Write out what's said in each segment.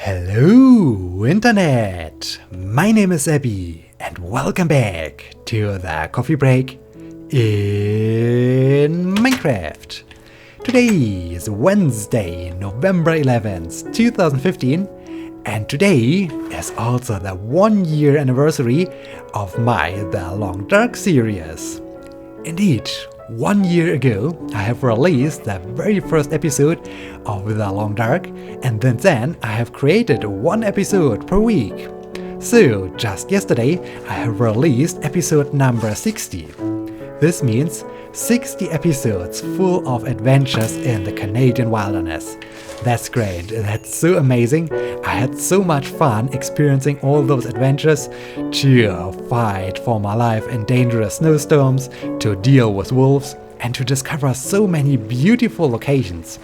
Hello, Internet! My name is Sebbi, and welcome back to the coffee break in Minecraft. Today is Wednesday, November 11th, 2015, and today is also the 1-year anniversary of my The Long Dark series. Indeed, 1 year ago, I have released the very first episode of The Long Dark, and then I have created one episode per week. So, just yesterday, I have released episode number 60. This means 60 episodes full of adventures in the Canadian wilderness. That's great, that's so amazing. I had so much fun experiencing all those adventures, to fight for my life in dangerous snowstorms, to deal with wolves, and to discover so many beautiful locations.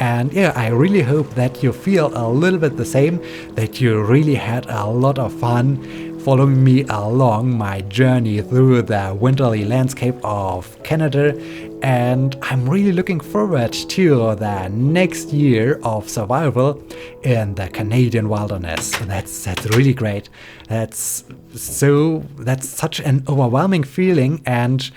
And yeah, I really hope that you feel a little bit the same, that you really had a lot of fun following me along my journey through the winterly landscape of Canada, and I'm really looking forward to the next year of survival in the Canadian wilderness. That's really great. That's such an overwhelming feeling, and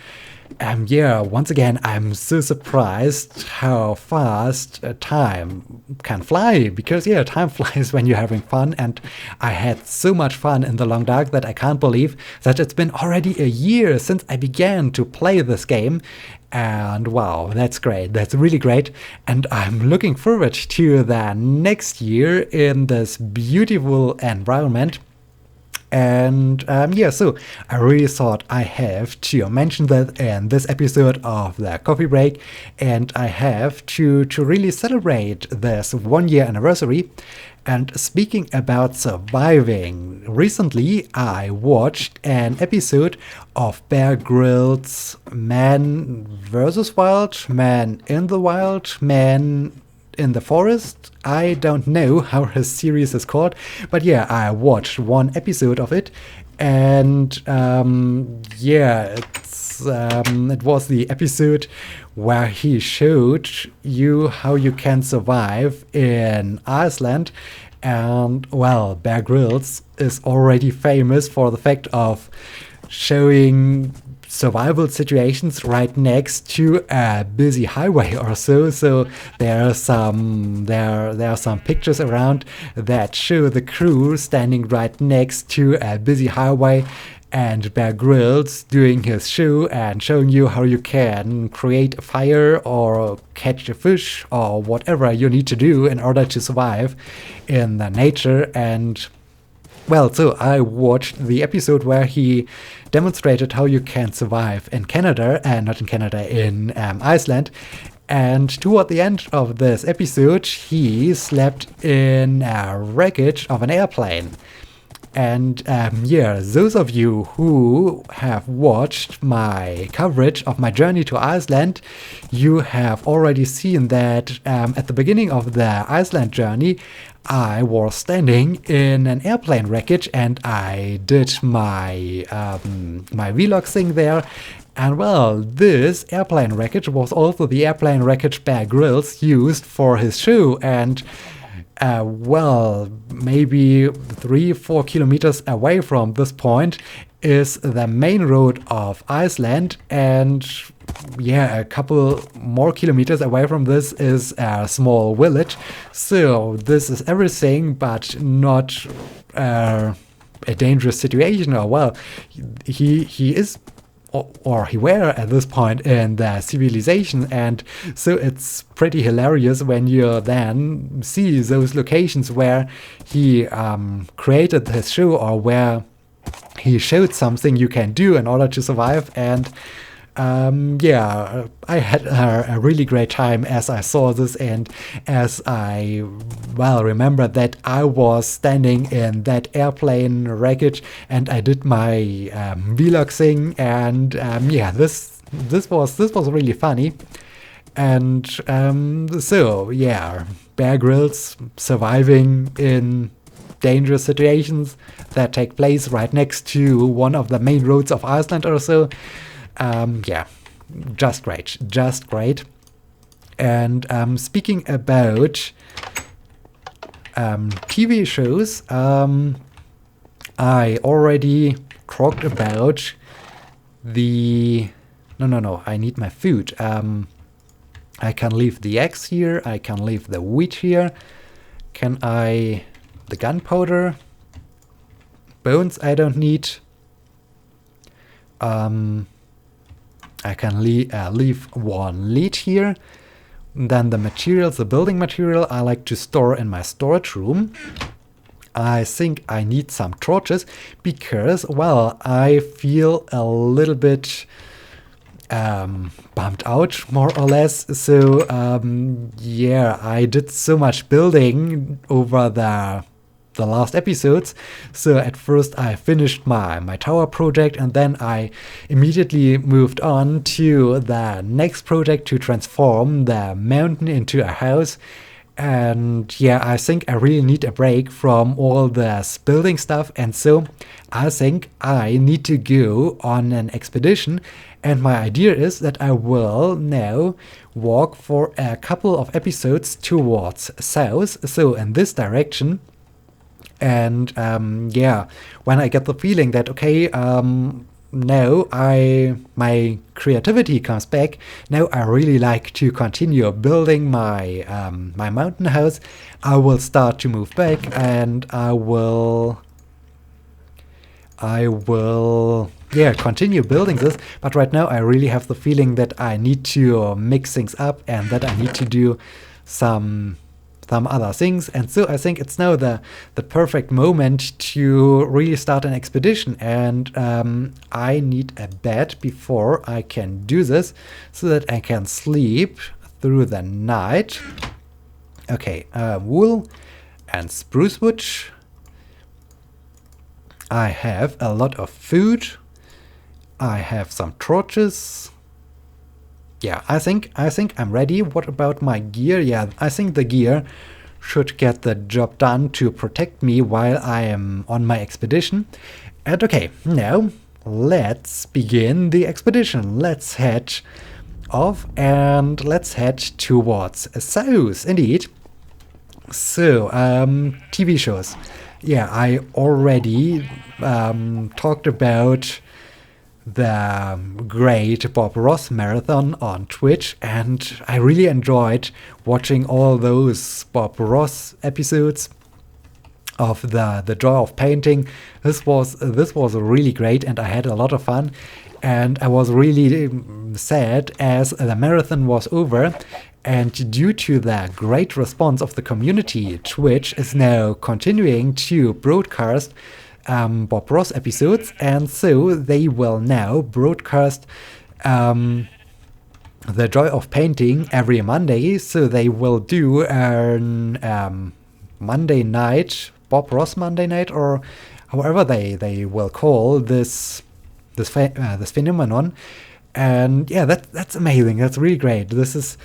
once again, I'm so surprised how fast time can fly, because time flies when you're having fun, and I had so much fun in The Long Dark that I can't believe that it's been already a year since I began to play this game. And wow, that's great, that's really great, and I'm looking forward to the next year in this beautiful environment. And so I really thought I have to mention that in this episode of the coffee break, and I have to really celebrate this 1-year anniversary. And speaking about surviving, recently I watched an episode of Bear Grylls' Man vs. Wild, Man in the Wild, Man in the Forest. I don't know how his series is called, but I watched one episode of it, and it was the episode where he showed you how you can survive in Iceland. And well, Bear Grylls is already famous for the fact of showing survival situations right next to a busy highway or so. So there are some pictures around that show the crew standing right next to a busy highway, and Bear Grylls doing his show and showing you how you can create a fire or catch a fish or whatever you need to do in order to survive in the nature. And well, so I watched the episode where he demonstrated how you can survive in Canada, and not in Canada, in Iceland. And toward the end of this episode, he slept in a wreckage of an airplane. And those of you who have watched my coverage of my journey to Iceland, you have already seen that at the beginning of the Iceland journey, I was standing in an airplane wreckage, and I did my vlog thing there. And well, this airplane wreckage was also the airplane wreckage Bear Grylls used for his show, and maybe 3-4 kilometers away from this point is the main road of Iceland, and a couple more kilometers away from this is a small village. So this is everything but not a dangerous situation. Or well, he is, or he were at this point in the civilization, and so it's pretty hilarious when you then see those locations where he created his show, or where he showed something you can do in order to survive. And I had a really great time as I saw this, and as I remember that I was standing in that airplane wreckage and I did my vlog thing, and this was really funny. And Bear Grylls surviving in dangerous situations that take place right next to one of the main roads of Iceland or so. Just great. And speaking about TV shows, I already talked about the... No, I need my food. I can leave the eggs here, I can leave the wheat here. Can I... the gunpowder? Bones I don't need. I can leave one lead here. Then the materials, the building material, I like to store in my storage room. I think I need some torches because, well, I feel a little bit bummed out, more or less. So, yeah, I did so much building over the last episodes. So at first I finished my tower project, and then I immediately moved on to the next project to transform the mountain into a house. And yeah, I think I really need a break from all this building stuff, and so I think I need to go on an expedition. And my idea is that I will now walk for a couple of episodes towards south, so in this direction. And yeah, when I get the feeling that, okay, now my creativity comes back, now I really like to continue building my my mountain house, I will start to move back, and I will yeah, continue building this. But right now I really have the feeling that I need to mix things up, and that I need to do some other things. And so I think it's now the perfect moment to really start an expedition. And I need a bed before I can do this, so that I can sleep through the night. Okay, wool and spruce wood. I have a lot of food. I have some torches. Yeah, I think I'm ready. What about my gear? Yeah, I think the gear should get the job done to protect me while I am on my expedition. And okay, now let's begin the expedition. Let's head off and let's head towards south, indeed. So, TV shows. Yeah, I already talked about the great Bob Ross marathon on Twitch, and I really enjoyed watching all those Bob Ross episodes of the Joy of Painting. This was really great, and I had a lot of fun. And I was really sad as the marathon was over, and due to the great response of the community, Twitch is now continuing to broadcast Bob Ross episodes, and so they will now broadcast The Joy of Painting every Monday. So they will do an Monday night, Bob Ross Monday night, or however they will call this phenomenon. And yeah, that's amazing. That's really great. This is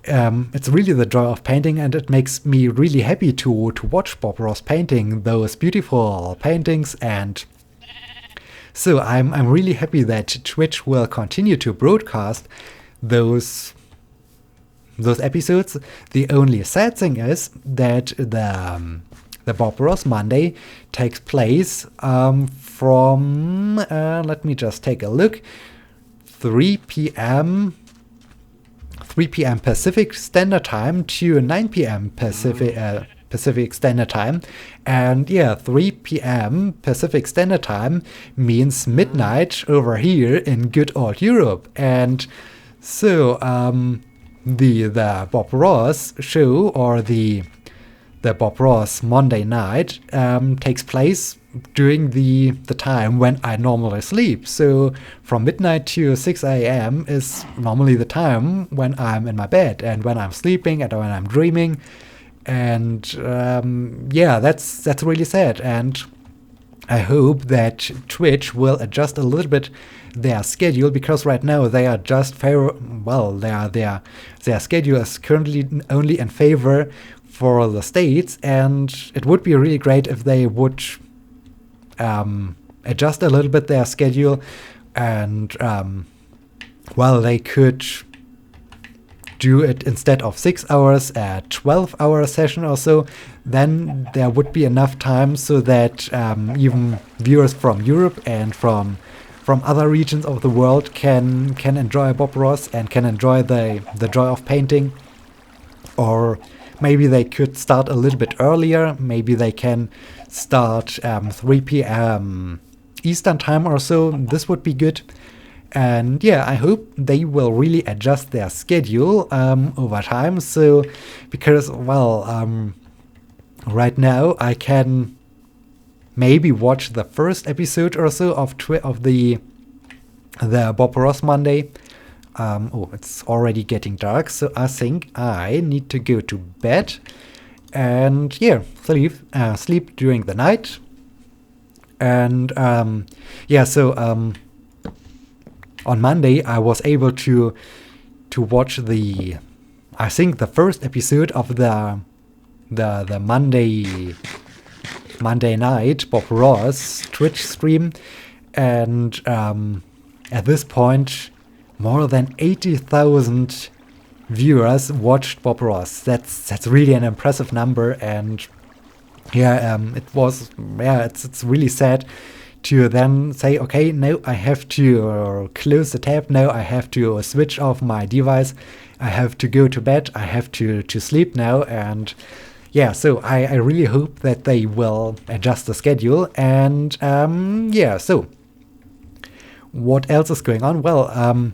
it's really the joy of painting, and it makes me really happy to watch Bob Ross painting those beautiful paintings. And so I'm really happy that Twitch will continue to broadcast those episodes. The only sad thing is that the Bob Ross Monday takes place from let me just take a look, 3 p.m. Pacific Standard Time to 9 p.m. Pacific Standard Time. And yeah, 3 p.m. Pacific Standard Time means midnight over here in good old Europe. And so the Bob Ross show, or the Bob Ross Monday night, takes place during the time when I normally sleep. So from midnight to 6 a.m. is normally the time when I'm in my bed and when I'm sleeping and when I'm dreaming. And yeah, that's really sad. And I hope that Twitch will adjust a little bit their schedule, because right now they are just their schedule is currently only in favor for the States, and it would be really great if they would adjust a little bit their schedule, and they could do it instead of 6 hours, a 12-hour session or so. then there would be enough time so that even viewers from Europe and from other regions of the world can enjoy Bob Ross and can enjoy the joy of painting. Or maybe they could start a little bit earlier. Maybe they can start 3 p.m. Eastern time or so. This would be good. And yeah, I hope they will really adjust their schedule over time. So, because, well, right now I can maybe watch the first episode or so of the Bob Ross Monday. Oh, it's already getting dark, so I think I need to go to bed and yeah, sleep during the night. And yeah, so on Monday I was able to watch I think the first episode of the Monday night Bob Ross Twitch stream, and at this point more than 80,000 viewers watched Bob Ross. That's really an impressive number, and yeah, it's really sad to then say, okay, no, I have to close the tab, now I have to switch off my device, I have to go to bed, I have to sleep now. And yeah, so I really hope that they will adjust the schedule. And yeah, so what else is going on? Well,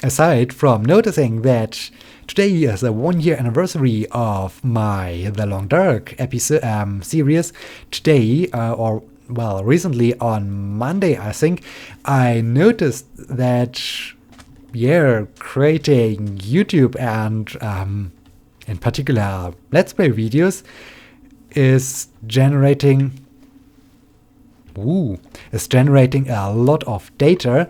aside from noticing that today is a 1-year anniversary of The Long Dark episode series, today, or well, recently on Monday, I think, I noticed that, yeah, creating YouTube and in particular Let's Play videos is generating a lot of data.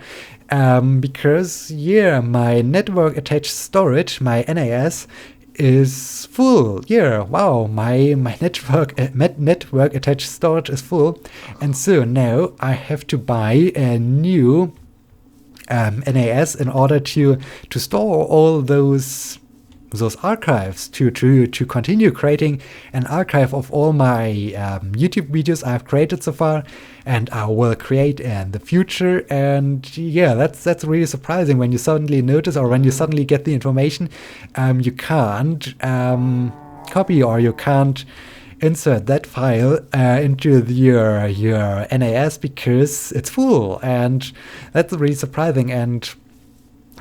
Because yeah, my network attached storage, my NAS, is full. Yeah, wow, my network attached storage is full, and so now I have to buy a new NAS in order to store all those archives, to continue creating an archive of all my YouTube videos I've created so far, and I will create in the future. And yeah, that's really surprising when you suddenly notice, or when you suddenly get the information, you can't copy, or you can't insert that file into your NAS because it's full, and that's really surprising. And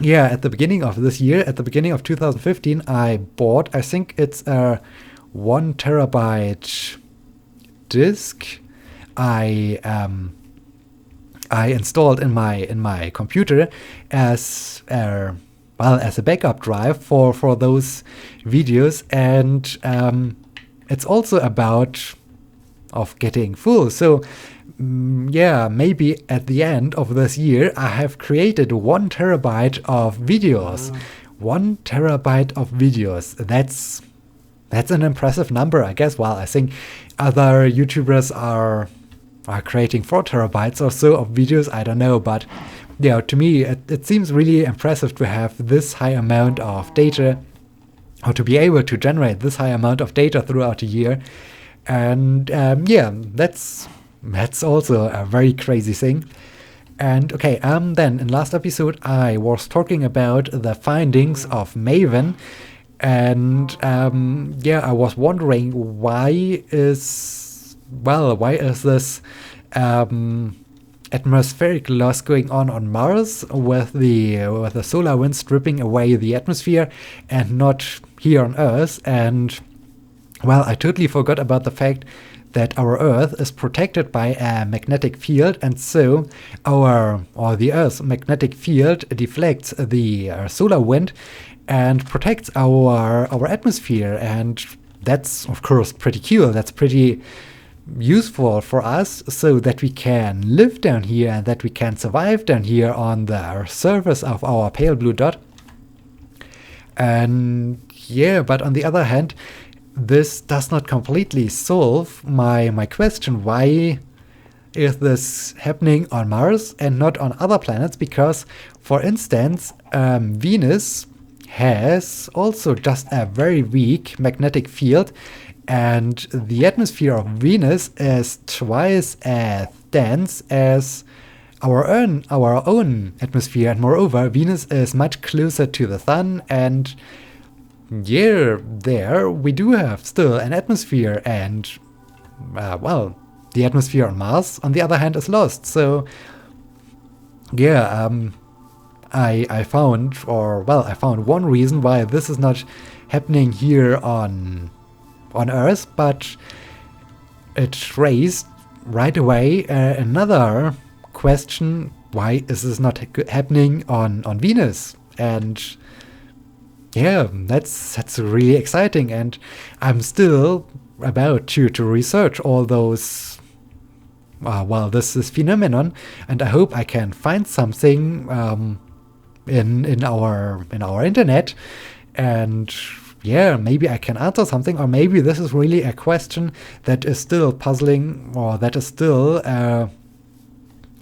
yeah, at the beginning of this year, at the beginning of 2015, I bought, I think it's a 1 terabyte disk. I installed in my computer as a backup drive for those videos, and it's also about of getting full. So yeah, maybe at the end of this year I have created 1 terabyte of videos. 1 terabyte of videos. That's an impressive number, I guess. Well, I think other YouTubers are creating 4 terabytes or so of videos. I don't know, but yeah, to me it seems really impressive to have this high amount of data, or to be able to generate this high amount of data throughout a year. And yeah, that's also a very crazy thing. And okay, then in last episode I was talking about the findings of Maven, and yeah, I was wondering why is this atmospheric loss going on Mars, with the solar wind stripping away the atmosphere, and not here on Earth. And well, I totally forgot about the fact that our Earth is protected by a magnetic field, and so the Earth's magnetic field deflects the solar wind and protects our atmosphere. And that's of course pretty cool. That's pretty useful for us, so that we can live down here and that we can survive down here on the surface of our pale blue dot. And yeah, but on the other hand, this does not completely solve my question, why is this happening on Mars and not on other planets? Because, for instance, Venus has also just a very weak magnetic field, and the atmosphere of Venus is twice as dense as our own atmosphere, and moreover, Venus is much closer to the Sun, and yeah, there we do have still an atmosphere, and well, the atmosphere on Mars, on the other hand, is lost. So yeah, I found one reason why this is not happening here on Earth, but it raised right away another question: why is this not happening on Venus? And yeah, that's really exciting, and I'm still about to research all those this phenomenon, and I hope I can find something in our internet, and yeah, maybe I can answer something, or maybe this is really a question that is still puzzling, or that is still a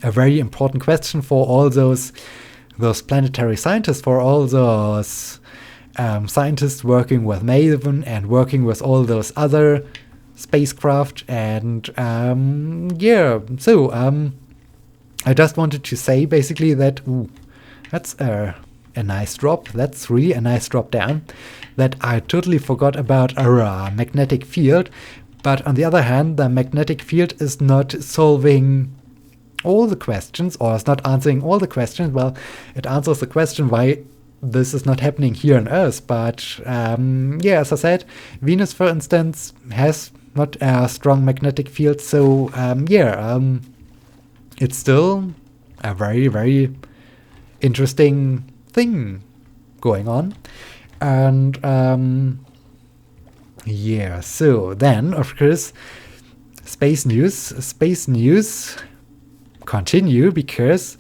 very important question for all those planetary scientists, for all those scientists working with Maven and working with all those other spacecraft. And yeah, so I just wanted to say basically that that's a nice drop. That's really a nice drop down, that I totally forgot about our magnetic field. But on the other hand, the magnetic field is not solving all the questions, or is not answering all the questions. Well, it answers the question why this is not happening here on Earth. But yeah, as I said, Venus, for instance, has not a strong magnetic field. So yeah, it's still a very, very interesting thing going on. And yeah, so then, of course, space news continue, because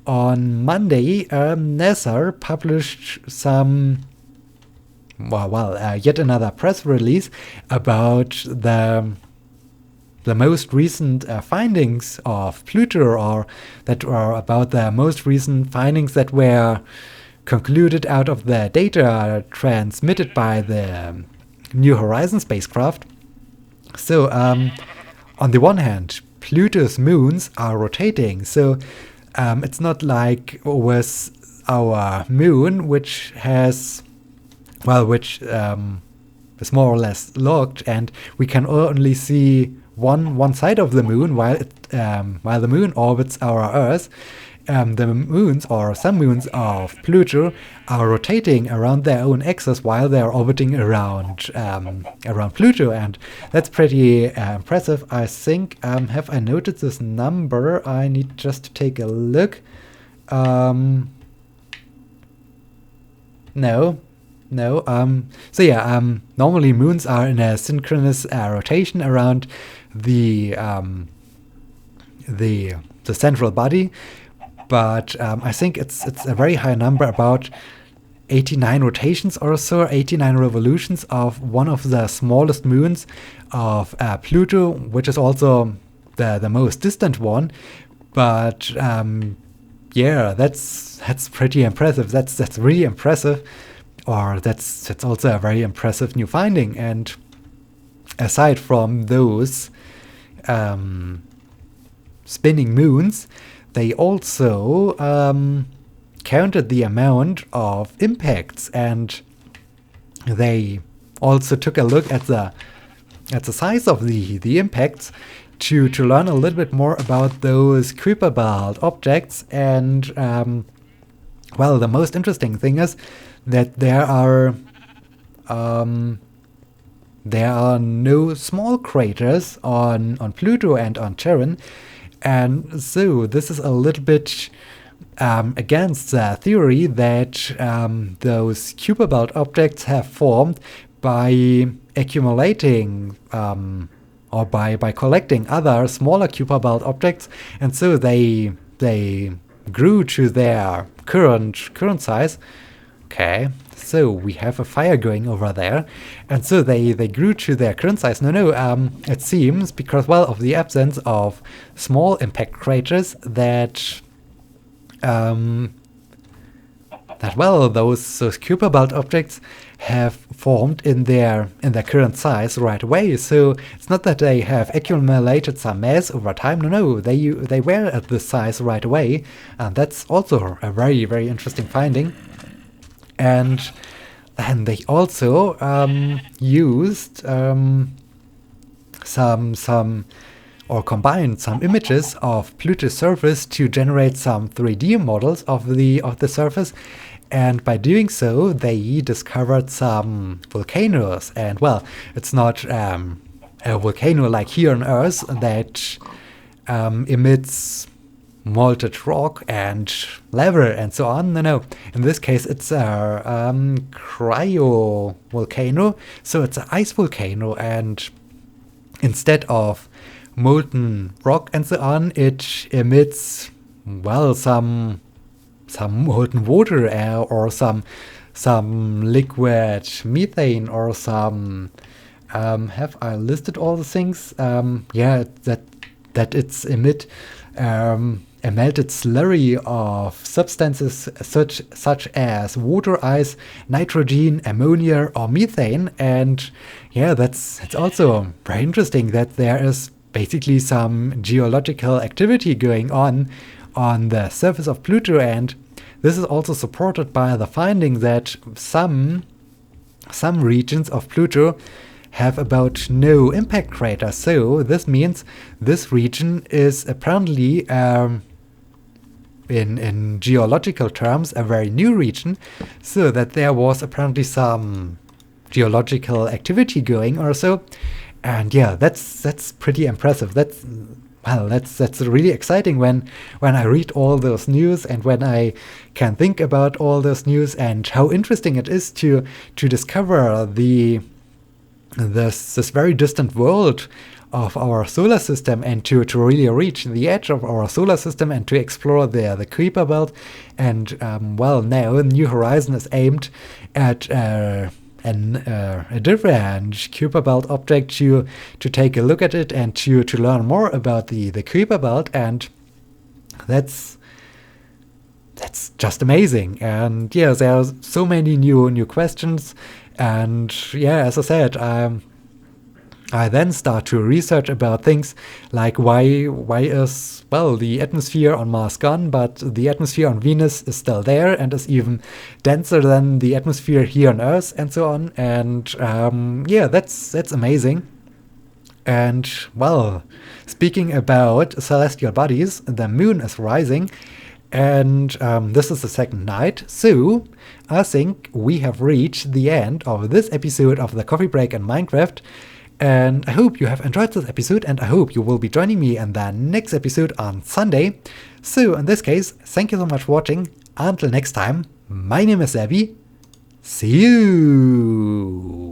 on Monday, NASA published some, yet another press release about the most recent findings of Pluto, or that are about the most recent findings that were concluded out of the data transmitted by the New Horizons spacecraft. So on the one hand, Pluto's moons are rotating, so it's not like with our moon, which has, which is more or less locked, and we can only see one side of the moon while the moon orbits our Earth. The moons, or some moons of Pluto, are rotating around their own axis while they are orbiting around Pluto, and that's pretty impressive. I think, have I noted this number? I need just to take a look. No. So yeah, normally moons are in a synchronous rotation around the central body. But I think it's a very high number, about 89 rotations or so, 89 revolutions of one of the smallest moons of Pluto, which is also the most distant one. But yeah, that's pretty impressive. That's really impressive, or that's also a very impressive new finding. And aside from those spinning moons, they also counted the amount of impacts, and they also took a look at the size of the impacts to learn a little bit more about those Kuiper belt objects. And the most interesting thing is that there are no small craters on Pluto and on Charon. And so this is a little bit against the theory that those Kuiper belt objects have formed by accumulating or by collecting other smaller Kuiper belt objects, and so they grew to their current size. Okay, so we have a fire going over there, and so they grew to their current size. It seems because of the absence of small impact craters that well, those Kuiper belt objects have formed in their current size right away. So it's not that they have accumulated some mass over time. No, they were at this size right away, and that's also a very, very interesting finding. And they also used combined some images of Pluto's surface to generate some 3D models of the surface. And by doing so, they discovered some volcanoes. And well, it's not a volcano like here on Earth that emits molten rock and lava and so on. No. In this case, it's a cryovolcano. So it's an ice volcano. And instead of molten rock and so on, it emits, well, some molten water or some liquid methane or some have I listed all the things? That it's emit a melted slurry of substances such as water, ice, nitrogen, ammonia, or methane. And yeah, it's also very interesting that there is basically some geological activity going on the surface of Pluto, and this is also supported by the finding that some regions of Pluto have about no impact craters. So this means this region is apparently in geological terms a very new region, so that there was apparently some geological activity going or so. And yeah, that's pretty impressive. That's really exciting when I read all those news and when I can think about all those news and how interesting it is to discover this very distant world of our solar system and to really reach the edge of our solar system and to explore the Kuiper belt. And now New Horizon is aimed at a different Kuiper belt object to take a look at it and to learn more about the Kuiper belt, and that's just amazing. And yeah, there are so many new questions, and yeah, as I said, I then start to research about things like why is, well, the atmosphere on Mars gone, but the atmosphere on Venus is still there and is even denser than the atmosphere here on Earth and so on. And that's amazing. And well, speaking about celestial bodies, the moon is rising, and this is the second night. So I think we have reached the end of this episode of the Coffee Break in Minecraft. And I hope you have enjoyed this episode, and I hope you will be joining me in the next episode on Sunday. So in this case, thank you so much for watching. Until next time, my name is Sebbi. See you!